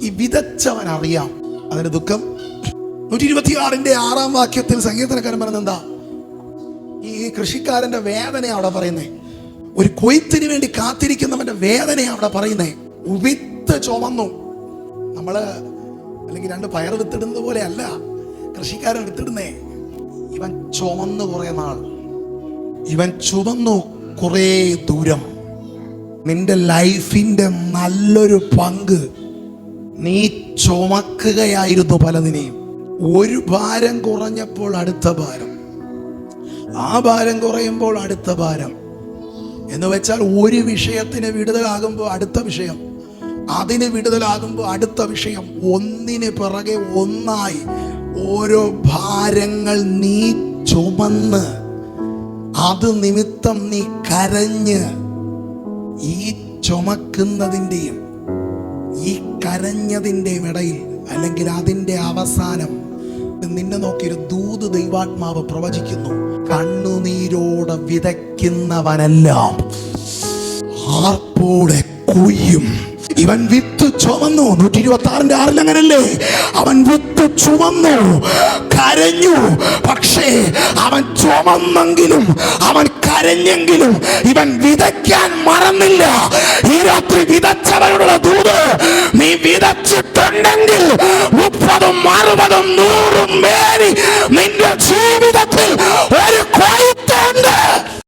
ഈ വിതച്ചവൻ അറിയാം അതിന്റെ ദുഃഖം. 126 വാക്യത്തിൽ സങ്കീർത്തനക്കാരൻ പറയുന്നത് എന്താ? ഈ കൃഷിക്കാരന്റെ വേദന അവിടെ പറയുന്നേ, ഒരു കൊയ്ത്തിന് വേണ്ടി കാത്തിരിക്കുന്നവന്റെ വേദന അവിടെ പറയുന്നേ. വിത്ത് ചുമന്നു. നമ്മള് അല്ലെങ്കിൽ 2 പയർ വിത്തിടുന്നത് പോലെ അല്ല കൃഷിക്കാരൻ വിത്തിടുന്നേ. ഇവൻ ചുമന്നു കുറെ നാൾ, ഇവൻ ചുമന്നു കുറെ ദൂരം. നിന്റെ ലൈഫിന്റെ നല്ലൊരു പങ്ക് നീ ചുമക്കുകയായിരുന്നു പലതിനെയും. ഒരു ഭാരം കുറഞ്ഞപ്പോൾ അടുത്ത ഭാരം, ആ ഭാരം കുറയുമ്പോൾ അടുത്ത ഭാരം എന്ന് വെച്ചാൽ ഒരു വിഷയത്തിന് വിടുതലാകുമ്പോൾ അടുത്ത വിഷയം, അതിന് വിടുതലാകുമ്പോൾ അടുത്ത വിഷയം, ഒന്നിന് പിറകെ ഒന്നായി ഓരോ ഭാരങ്ങൾ നീ ചുമന്ന് അത് നിമിത്തം നീ കരഞ്ഞ്. ഈ ചുമക്കുന്നതിൻ്റെയും ഈ കരഞ്ഞതിൻ്റെയും ഇടയിൽ അല്ലെങ്കിൽ അതിൻ്റെ അവസാനം നിന്നെ നോക്കിയൊരു ദൂത് ദൈവാത്മാവ് പ്രവചിക്കുന്നു. കണ്ണുനീരോടെ വിതയ്ക്കുന്നവനെല്ലാം ആർപ്പോടെ കൊയ്യും. ഇവൻ വിത്ത് ചുമന്നു. 126:6 അങ്ങനല്ലേ? അവൻ വിത്ത് ചുമന്നു, കരഞ്ഞു. പക്ഷേ അവൻ ചുമന്നെങ്കിലും അവൻ കരഞ്ഞെങ്കിലും ഇവൻ വിതയ്ക്കാൻ മറന്നില്ല. ഈ രാത്രി വിതച്ചവരുടെ ദൂത്, നീ വിതച്ചിട്ടുണ്ടെങ്കിൽ 30, 60, 100 മേനി നിന്റെ ജീവിതത്തിൽ